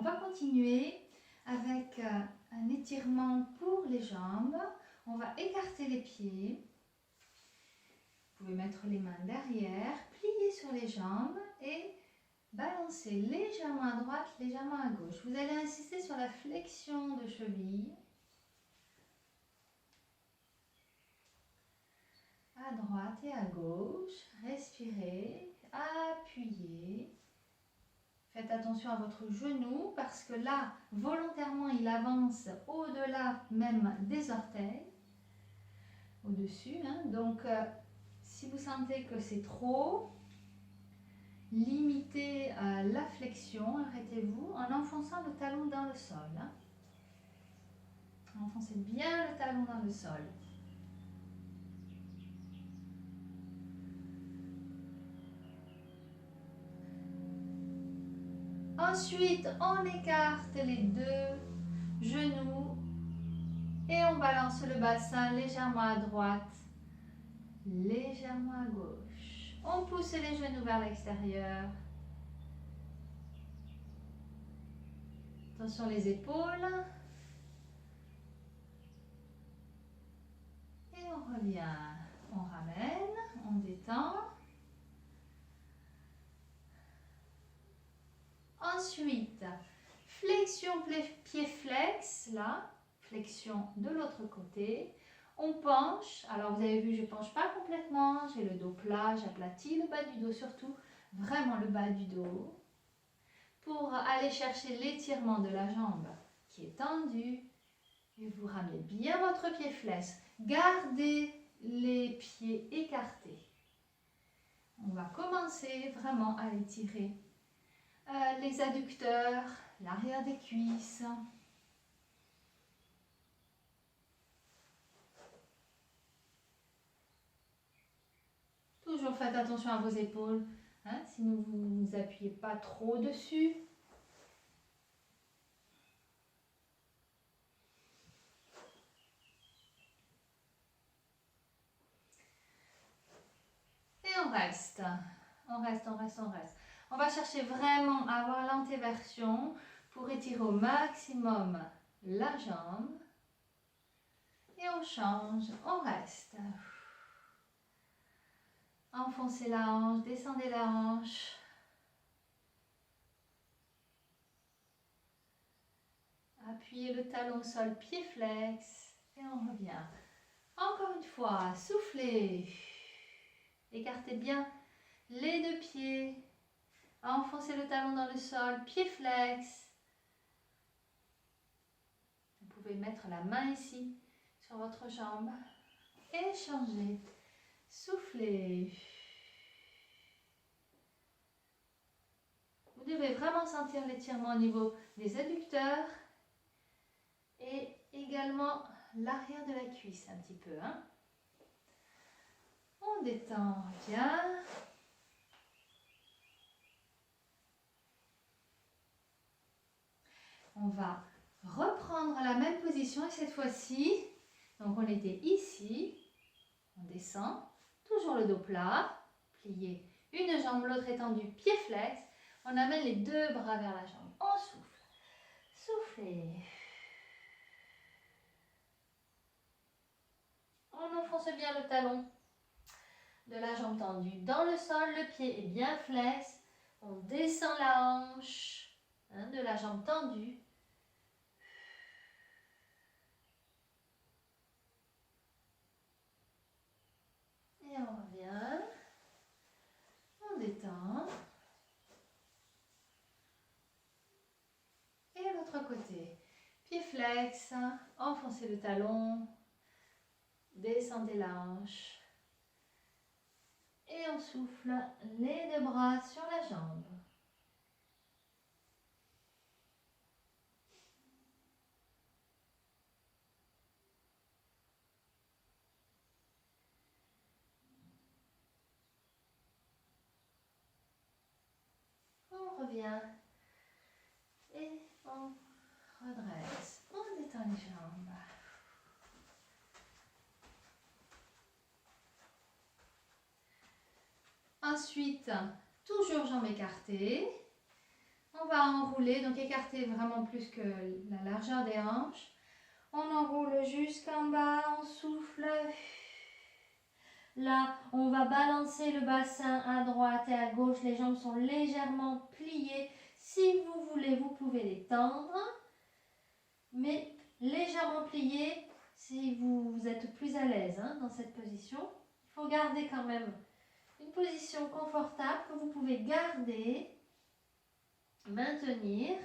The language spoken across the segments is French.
on va continuer avec un étirement pour les jambes. On va écarter les pieds. Vous pouvez mettre les mains derrière, plier sur les jambes et balancer légèrement à droite, légèrement à gauche. Vous allez insister sur la flexion de cheville. À droite et à gauche. Respirez, appuyez. Faites attention à votre genou parce que là, volontairement, il avance au-delà même des orteils. Au-dessus. Hein. Donc, si vous sentez que c'est trop, limitez la flexion. Arrêtez-vous en enfonçant le talon dans le sol. Hein. Enfoncez bien le talon dans le sol. Ensuite, on écarte les deux genoux et on balance le bassin légèrement à droite, légèrement à gauche. On pousse les genoux vers l'extérieur. Attention les épaules. Et on revient. On ramène, on détend. Ensuite, flexion pied flex, là, flexion de l'autre côté. On penche, alors vous avez vu, je ne penche pas complètement, j'ai le dos plat, j'aplatis le bas du dos surtout, vraiment le bas du dos, pour aller chercher l'étirement de la jambe qui est tendue. Et vous ramenez bien votre pied flex. Gardez les pieds écartés. On va commencer vraiment à étirer les adducteurs, l'arrière des cuisses. Toujours faites attention à vos épaules, hein, si vous ne vous appuyez pas trop dessus. Et on reste, on reste, on reste, on reste. On va chercher vraiment à avoir l'antéversion pour étirer au maximum la jambe. Et on change, on reste. Enfoncez la hanche, descendez la hanche. Appuyez le talon au sol, pied flex. Et on revient. Encore une fois, soufflez. Écartez bien les deux pieds. Enfoncez le talon dans le sol, pied flex. Vous pouvez mettre la main ici sur votre jambe et changer. Soufflez. Vous devez vraiment sentir l'étirement au niveau des adducteurs et également l'arrière de la cuisse un petit peu. Hein. On détend bien. On va reprendre la même position et cette fois-ci, donc on était ici, on descend, toujours le dos plat, plié, une jambe, l'autre étendue, pied flex, on amène les deux bras vers la jambe, on souffle, soufflez. On enfonce bien le talon de la jambe tendue dans le sol, le pied est bien flex, on descend la hanche de la jambe tendue. Et on revient, on détend. Et l'autre côté, pied flex, enfoncez le talon, descendez la hanche. Et on souffle les deux bras sur la jambe. On revient et on redresse. On détend les jambes. Ensuite, toujours jambes écartées. On va enrouler, donc écarter vraiment plus que la largeur des hanches. On enroule jusqu'en bas, on souffle. Là, on va balancer le bassin à droite et à gauche. Les jambes sont légèrement pliées. Si vous voulez, vous pouvez les tendre, mais légèrement pliées si vous êtes plus à l'aise dans cette position. Il faut garder quand même une position confortable que vous pouvez garder, maintenir,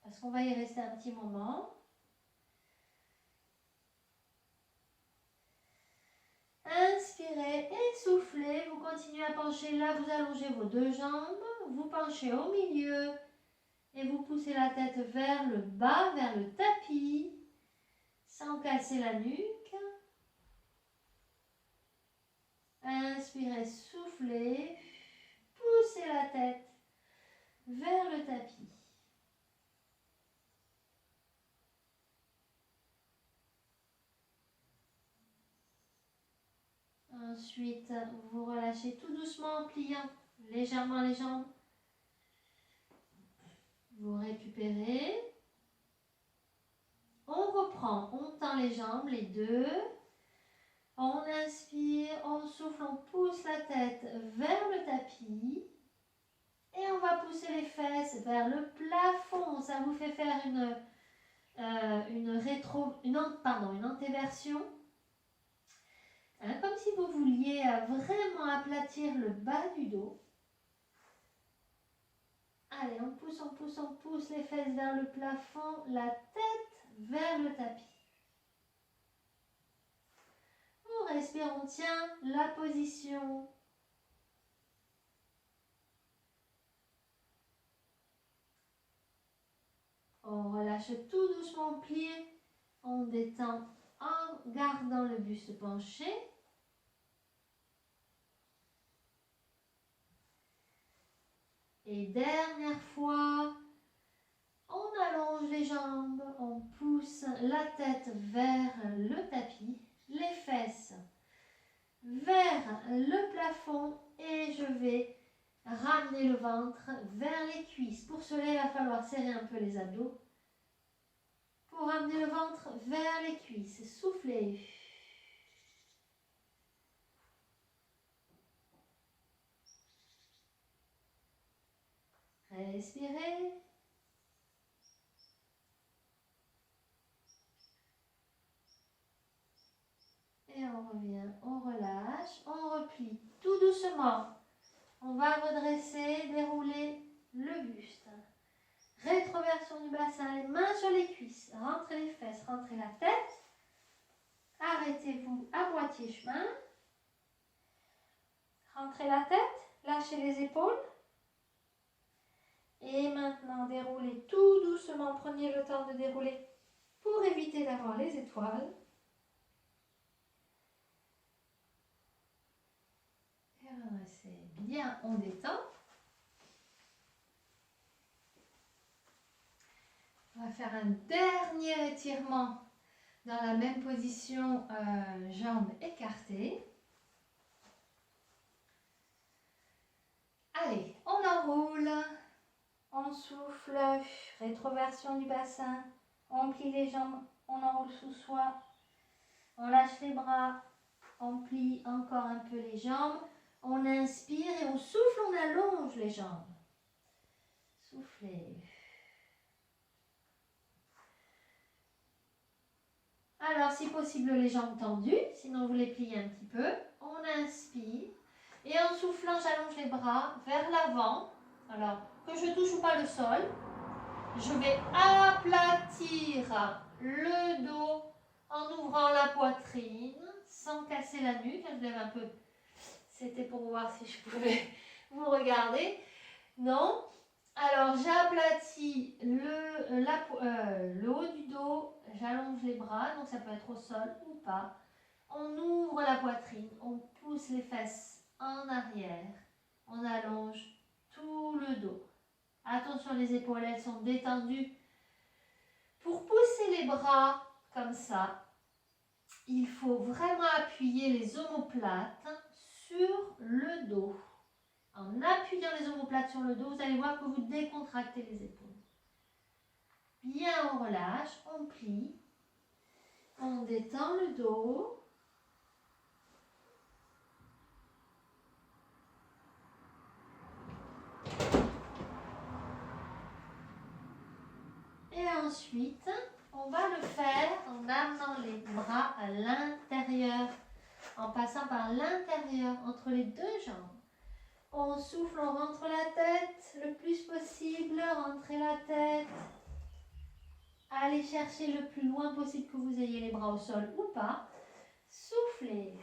parce qu'on va y rester un petit moment. Inspirez et soufflez. Vous continuez à pencher. Là, vous allongez vos deux jambes. Vous penchez au milieu et vous poussez la tête vers le bas, vers le tapis, sans casser la nuque. Inspirez, soufflez. Poussez la tête vers le tapis. Ensuite, vous relâchez tout doucement en pliant légèrement les jambes. Vous récupérez. On reprend, on tend les jambes, les deux. On inspire, on souffle, on pousse la tête vers le tapis. Et on va pousser les fesses vers le plafond. Ça vous fait faire une antéversion. Comme si vous vouliez vraiment aplatir le bas du dos. Allez, on pousse, on pousse, on pousse les fesses vers le plafond, la tête vers le tapis. On respire, on tient la position. On relâche tout doucement plié. On détend en gardant le buste penché. Et dernière fois, on allonge les jambes, on pousse la tête vers le tapis, les fesses vers le plafond et je vais ramener le ventre vers les cuisses. Pour cela, il va falloir serrer un peu les abdos. Pour ramener le ventre vers les cuisses, soufflez. Respirez. Et on revient, on relâche, on replie tout doucement. On va redresser, dérouler le buste. Rétroversion du bassin, les mains sur les cuisses. Rentrez les fesses, rentrez la tête. Arrêtez-vous à moitié chemin. Rentrez la tête, lâchez les épaules. Et maintenant, déroulez tout doucement. Prenez le temps de dérouler pour éviter d'avoir les étoiles. Et redressez bien, on détend. On va faire un dernier étirement dans la même position, jambes écartées. Allez, on enroule, on souffle, rétroversion du bassin, on plie les jambes, on enroule sous soi, on lâche les bras, on plie encore un peu les jambes, on inspire et on souffle, on allonge les jambes. Soufflez. Alors, si possible, les jambes tendues, sinon vous les pliez un petit peu. On inspire et en soufflant, j'allonge les bras vers l'avant. Alors, que je ne touche pas le sol. Je vais aplatir le dos en ouvrant la poitrine sans casser la nuque. Je lève un peu. C'était pour voir si je pouvais vous regarder. Non. Alors, j'aplatis le haut du dos, j'allonge les bras, donc ça peut être au sol ou pas. On ouvre la poitrine, on pousse les fesses en arrière, on allonge tout le dos. Attention, les épaules, elles sont détendues. Pour pousser les bras comme ça, il faut vraiment appuyer les omoplates sur le dos. En appuyant les omoplates sur le dos, vous allez voir que vous décontractez les épaules. Bien, on relâche, on plie. On détend le dos. Et ensuite, on va le faire en amenant les bras à l'intérieur, en passant par l'intérieur, entre les deux jambes. On souffle, on rentre la tête le plus possible, rentrez la tête. Allez chercher le plus loin possible que vous ayez les bras au sol ou pas. Soufflez.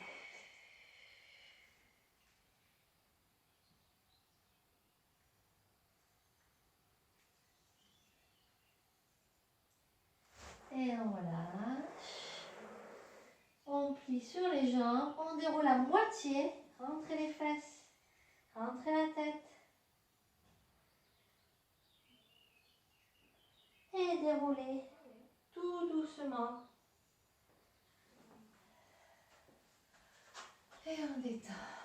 Et on relâche. On plie sur les jambes. On déroule à moitié. Rentrez les fesses. Rentrez la tête. Et déroulez tout doucement. Et on détend.